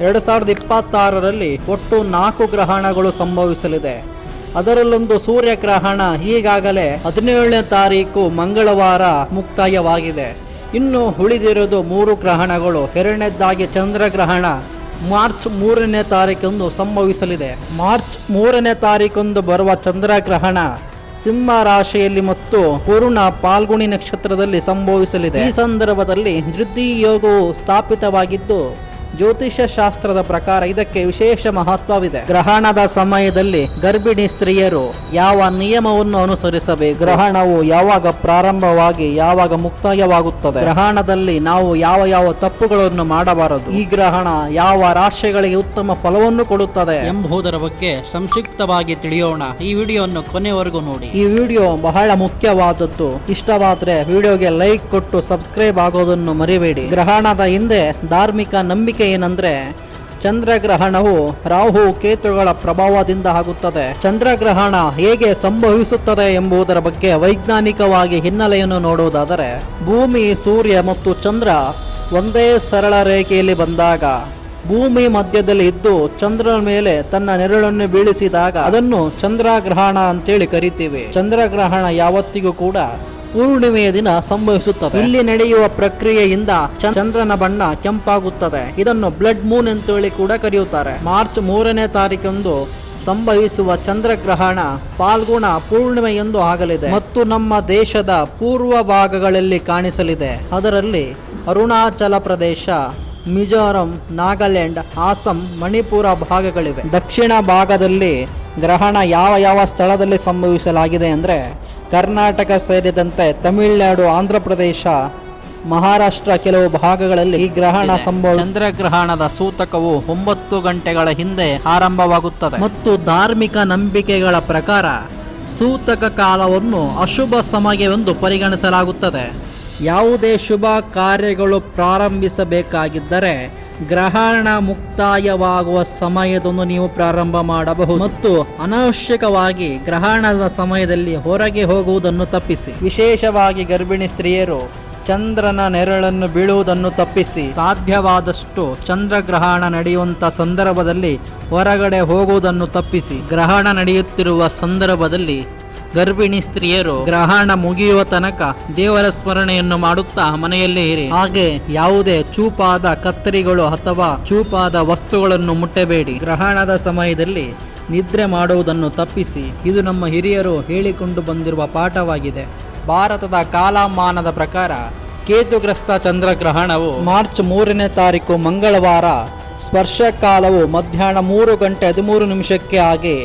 2026ರಲ್ಲಿ ಒಟ್ಟು 4 ಗ್ರಹಣಗಳು ಸಂಭವಿಸಲಿದೆ. ಅದರಲ್ಲೊಂದು ಸೂರ್ಯಗ್ರಹಣ ಈಗಾಗಲೇ 17ನೇ ತಾರೀಕು ಮಂಗಳವಾರ ಮುಕ್ತಾಯವಾಗಿದೆ. ಇನ್ನು ಉಳಿದಿರೋದು 3 ಗ್ರಹಣಗಳು. ಎರಡನೇದಾಗಿ ಚಂದ್ರಗ್ರಹಣ ಮಾರ್ಚ್ 3ನೇ ತಾರೀಕಂದು ಸಂಭವಿಸಲಿದೆ. ಮಾರ್ಚ್ 3ನೇ ತಾರೀಕಂದು ಬರುವ ಚಂದ್ರಗ್ರಹಣ ಸಿಂಹ ರಾಶಿಯಲ್ಲಿ ಮತ್ತು ಪೂರ್ಣ ಪಾಲ್ಗುಣಿ ನಕ್ಷತ್ರದಲ್ಲಿ ಸಂಭವಿಸಲಿದೆ. ಈ ಸಂದರ್ಭದಲ್ಲಿ ವೃದ್ಧಿ ಯೋಗವು ಸ್ಥಾಪಿತವಾಗಿದ್ದು, ಜ್ಯೋತಿಷ್ಯ ಶಾಸ್ತ್ರದ ಪ್ರಕಾರ ಇದಕ್ಕೆ ವಿಶೇಷ ಮಹತ್ವವಿದೆ. ಗ್ರಹಣದ ಸಮಯದಲ್ಲಿ ಗರ್ಭಿಣಿ ಸ್ತ್ರೀಯರು ಯಾವ ನಿಯಮವನ್ನು ಅನುಸರಿಸಬೇಕು, ಗ್ರಹಣವು ಯಾವಾಗ ಪ್ರಾರಂಭವಾಗಿ ಯಾವಾಗ ಮುಕ್ತಾಯವಾಗುತ್ತದೆ, ಗ್ರಹಣದಲ್ಲಿ ನಾವು ಯಾವ ತಪ್ಪುಗಳನ್ನು ಮಾಡಬಾರದು, ಈ ಗ್ರಹಣ ಯಾವ ರಾಶಿಗಳಿಗೆ ಉತ್ತಮ ಫಲವನ್ನು ಕೊಡುತ್ತದೆ ಎಂಬುದರ ಬಗ್ಗೆ ಸಂಕ್ಷಿಪ್ತವಾಗಿ ತಿಳಿಯೋಣ. ಈ ವಿಡಿಯೋವನ್ನು ಕೊನೆವರೆಗೂ ನೋಡಿ. ಈ ವಿಡಿಯೋ ಬಹಳ ಮುಖ್ಯವಾದದ್ದು. ಇಷ್ಟವಾದ್ರೆ ವಿಡಿಯೋಗೆ ಲೈಕ್ ಕೊಟ್ಟು ಸಬ್ಸ್ಕ್ರೈಬ್ ಆಗೋದನ್ನು ಮರಿಬೇಡಿ. ಗ್ರಹಣದ ಹಿಂದೆ ಧಾರ್ಮಿಕ ನಂಬಿಕೆ ಏನಂದ್ರೆ, ಚಂದ್ರಗ್ರಹಣವು ರಾಹು ಕೇತುಗಳ ಪ್ರಭಾವದಿಂದ ಆಗುತ್ತದೆ. ಚಂದ್ರಗ್ರಹಣ ಹೇಗೆ ಸಂಭವಿಸುತ್ತದೆ ಎಂಬುದರ ಬಗ್ಗೆ ವೈಜ್ಞಾನಿಕವಾಗಿ ಹಿನ್ನೆಲೆಯನ್ನು ನೋಡುವುದಾದರೆ, ಭೂಮಿ, ಸೂರ್ಯ ಮತ್ತು ಚಂದ್ರ ಒಂದೇ ಸರಳ ರೇಖೆಯಲ್ಲಿ ಬಂದಾಗ, ಭೂಮಿ ಮಧ್ಯದಲ್ಲಿ ಇದ್ದು ಚಂದ್ರನ ಮೇಲೆ ತನ್ನ ನೆರಳನ್ನು ಬೀಳಿಸಿದಾಗ ಅದನ್ನು ಚಂದ್ರಗ್ರಹಣ ಅಂತೇಳಿ ಕರಿತೀವಿ. ಚಂದ್ರಗ್ರಹಣ ಯಾವತ್ತಿಗೂ ಕೂಡ ಪೂರ್ಣಿಮೆಯ ದಿನ ಸಂಭವಿಸುತ್ತದೆ. ಇಲ್ಲಿ ನಡೆಯುವ ಪ್ರಕ್ರಿಯೆಯಿಂದ ಚಂದ್ರನ ಬಣ್ಣ ಕೆಂಪಾಗುತ್ತದೆ. ಇದನ್ನು ಬ್ಲಡ್ ಮೂನ್ ಅಂತೇಳಿ ಕೂಡ ಕರೆಯುತ್ತಾರೆ. ಮಾರ್ಚ್ 3ನೇ ತಾರೀಕಂದು ಸಂಭವಿಸುವ ಚಂದ್ರಗ್ರಹಣ ಪಾಲ್ಗುಣ ಪೂರ್ಣಿಮೆಯೆಂದು ಆಗಲಿದೆ ಮತ್ತು ನಮ್ಮ ದೇಶದ ಪೂರ್ವ ಭಾಗಗಳಲ್ಲಿ ಕಾಣಿಸಲಿದೆ. ಅದರಲ್ಲಿ ಅರುಣಾಚಲ ಪ್ರದೇಶ, ಮಿಜೋರಂ, ನಾಗಾಲ್ಯಾಂಡ್, ಅಸ್ಸಾಂ, ಮಣಿಪುರ ಭಾಗಗಳಿವೆ. ದಕ್ಷಿಣ ಭಾಗದಲ್ಲಿ ಗ್ರಹಣ ಯಾವ ಸ್ಥಳದಲ್ಲಿ ಸಂಭವಿಸಲಾಗಿದೆ ಅಂದರೆ, ಕರ್ನಾಟಕ ಸೇರಿದಂತೆ ತಮಿಳುನಾಡು, ಆಂಧ್ರ ಪ್ರದೇಶ, ಮಹಾರಾಷ್ಟ್ರ ಕೆಲವು ಭಾಗಗಳಲ್ಲಿ ಈ ಗ್ರಹಣ ಸಂಭವ. ಚಂದ್ರಗ್ರಹಣದ ಸೂತಕವು 9 ಗಂಟೆಗಳ ಹಿಂದೆ ಆರಂಭವಾಗುತ್ತದೆ ಮತ್ತು ಧಾರ್ಮಿಕ ನಂಬಿಕೆಗಳ ಪ್ರಕಾರ ಸೂತಕ ಕಾಲವನ್ನು ಅಶುಭ ಸಮಯವೆಂದು ಪರಿಗಣಿಸಲಾಗುತ್ತದೆ. ಯಾವುದೇ ಶುಭ ಕಾರ್ಯಗಳು ಪ್ರಾರಂಭಿಸಬೇಕಾಗಿದ್ದರೆ ಗ್ರಹಣ ಮುಕ್ತಾಯವಾಗುವ ಸಮಯದನ್ನು ನೀವು ಪ್ರಾರಂಭ ಮಾಡಬಹುದು ಮತ್ತು ಅನವಶ್ಯಕವಾಗಿ ಗ್ರಹಣದ ಸಮಯದಲ್ಲಿ ಹೊರಗೆ ಹೋಗುವುದನ್ನು ತಪ್ಪಿಸಿ. ವಿಶೇಷವಾಗಿ ಗರ್ಭಿಣಿ ಸ್ತ್ರೀಯರು ಚಂದ್ರನ ನೆರಳನ್ನು ಬೀಳುವುದನ್ನು ತಪ್ಪಿಸಿ. ಸಾಧ್ಯವಾದಷ್ಟು ಚಂದ್ರಗ್ರಹಣ ನಡೆಯುವಂಥ ಸಂದರ್ಭದಲ್ಲಿ ಹೊರಗಡೆ ಹೋಗುವುದನ್ನು ತಪ್ಪಿಸಿ. ಗ್ರಹಣ ನಡೆಯುತ್ತಿರುವ ಸಂದರ್ಭದಲ್ಲಿ ಗರ್ಭಿಣಿ ಸ್ತ್ರೀಯರು ಗ್ರಹಣ ಮುಗಿಯುವ ತನಕ ದೇವರ ಸ್ಮರಣೆಯನ್ನು ಮಾಡುತ್ತಾ ಮನೆಯಲ್ಲೇ ಇರಿ. ಹಾಗೆ ಯಾವುದೇ ಚೂಪಾದ ಕತ್ತರಿಗಳು ಅಥವಾ ಚೂಪಾದ ವಸ್ತುಗಳನ್ನು ಮುಟ್ಟಬೇಡಿ. ಗ್ರಹಣದ ಸಮಯದಲ್ಲಿ ನಿದ್ರೆ ಮಾಡುವುದನ್ನು ತಪ್ಪಿಸಿ. ಇದು ನಮ್ಮ ಹಿರಿಯರು ಹೇಳಿಕೊಂಡು ಬಂದಿರುವ ಪಾಠವಾಗಿದೆ. ಭಾರತದ ಕಾಲಮಾನದ ಪ್ರಕಾರ ಕೇತುಗ್ರಸ್ತ ಚಂದ್ರಗ್ರಹಣವು ಮಾರ್ಚ್ 3ನೇ ತಾರೀಕು ಮಂಗಳವಾರ ಸ್ಪರ್ಶ ಕಾಲವು ಮಧ್ಯಾಹ್ನ 3:13 ಆಗಿ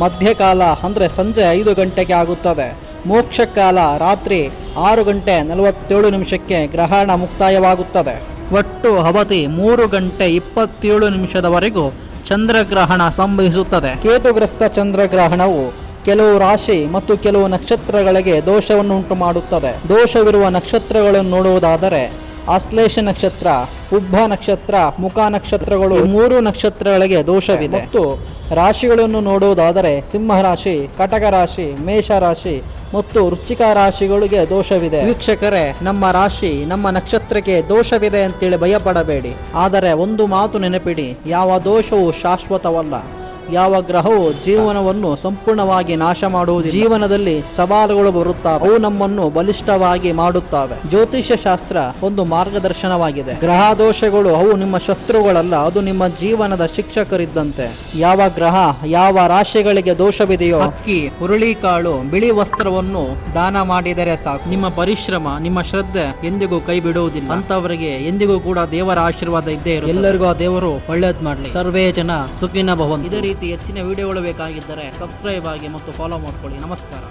ಮಧ್ಯಕಾಲ ಅಂದರೆ ಸಂಜೆ 5 ಗಂಟೆಗೆ ಆಗುತ್ತದೆ. ಮೋಕ್ಷ ಕಾಲ ರಾತ್ರಿ 6:47 ಗ್ರಹಣ ಮುಕ್ತಾಯವಾಗುತ್ತದೆ. ಒಟ್ಟು ಅವಧಿ 3:27 ಚಂದ್ರಗ್ರಹಣ ಸಂಭವಿಸುತ್ತದೆ. ಕೇತುಗ್ರಸ್ತ ಚಂದ್ರಗ್ರಹಣವು ಕೆಲವು ರಾಶಿ ಮತ್ತು ಕೆಲವು ನಕ್ಷತ್ರಗಳಿಗೆ ದೋಷವನ್ನು ಉಂಟು ಮಾಡುತ್ತದೆ. ದೋಷವಿರುವ ನಕ್ಷತ್ರಗಳನ್ನು ನೋಡುವುದಾದರೆ ಆಶ್ಲೇಷ ನಕ್ಷತ್ರ, ಉಬ್ಬ ನಕ್ಷತ್ರ, ಮುಖ ನಕ್ಷತ್ರಗಳು 3 ನಕ್ಷತ್ರಗಳಿಗೆ ದೋಷವಿದೆ. ಮತ್ತು ರಾಶಿಗಳನ್ನು ನೋಡುವುದಾದರೆ ಸಿಂಹ ರಾಶಿ, ಕಟಕ ರಾಶಿ, ಮೇಷ ರಾಶಿ ಮತ್ತು ವೃಶ್ಚಿಕ ರಾಶಿಗಳಿಗೆ ದೋಷವಿದೆ. ವೀಕ್ಷಕರೇ, ನಮ್ಮ ರಾಶಿ ನಮ್ಮ ನಕ್ಷತ್ರಕ್ಕೆ ದೋಷವಿದೆ ಅಂತೇಳಿ ಭಯಪಡಬೇಡಿ. ಆದರೆ ಒಂದು ಮಾತು ನೆನಪಿಡಿ, ಯಾವ ದೋಷವು ಶಾಶ್ವತವಲ್ಲ. ಯಾವ ಗ್ರಹವು ಜೀವನವನ್ನು ಸಂಪೂರ್ಣವಾಗಿ ನಾಶ ಮಾಡುವುದು. ಜೀವನದಲ್ಲಿ ಸವಾಲುಗಳು ಬರುತ್ತವೆ, ಅವು ನಮ್ಮನ್ನು ಬಲಿಷ್ಠವಾಗಿ ಮಾಡುತ್ತವೆ. ಜ್ಯೋತಿಷ್ಯ ಶಾಸ್ತ್ರ ಒಂದು ಮಾರ್ಗದರ್ಶನವಾಗಿದೆ. ಗ್ರಹ ದೋಷಗಳು ಅವು ನಿಮ್ಮ ಶತ್ರುಗಳಲ್ಲ, ಅದು ನಿಮ್ಮ ಜೀವನದ ಶಿಕ್ಷಕರಿದ್ದಂತೆ. ಯಾವ ಗ್ರಹ ಯಾವ ರಾಶಿಗಳಿಗೆ ದೋಷವಿದೆಯೋ ಅಕ್ಕಿ, ಹುರುಳಿಕಾಳು, ಬಿಳಿ ವಸ್ತ್ರವನ್ನು ದಾನ ಮಾಡಿದರೆ ಸಾಕು. ನಿಮ್ಮ ಪರಿಶ್ರಮ, ನಿಮ್ಮ ಶ್ರದ್ಧೆ ಎಂದಿಗೂ ಕೈ ಬಿಡುವುದಿಲ್ಲ. ಅಂತವರಿಗೆ ಎಂದಿಗೂ ಕೂಡ ದೇವರ ಆಶೀರ್ವಾದ ಇದ್ದೇ ಇರುತ್ತೆ. ಎಲ್ಲರಿಗೂ ಆ ದೇವರು ಒಳ್ಳೇದ್ ಮಾಡಲಿ. ಸರ್ವೇ ಜನ ಸುಖಿನ ಭವಂತು. ಇದೇ ರೀತಿ ಹೆಚ್ಚಿನ ವಿಡಿಯೋಗಳು ಬೇಕಾಗಿದ್ದರೆ ಸಬ್ಸ್ಕ್ರೈಬ್ ಆಗಿ ಮತ್ತು ಫಾಲೋ ಮಾಡ್ಕೊಳ್ಳಿ. ನಮಸ್ಕಾರ.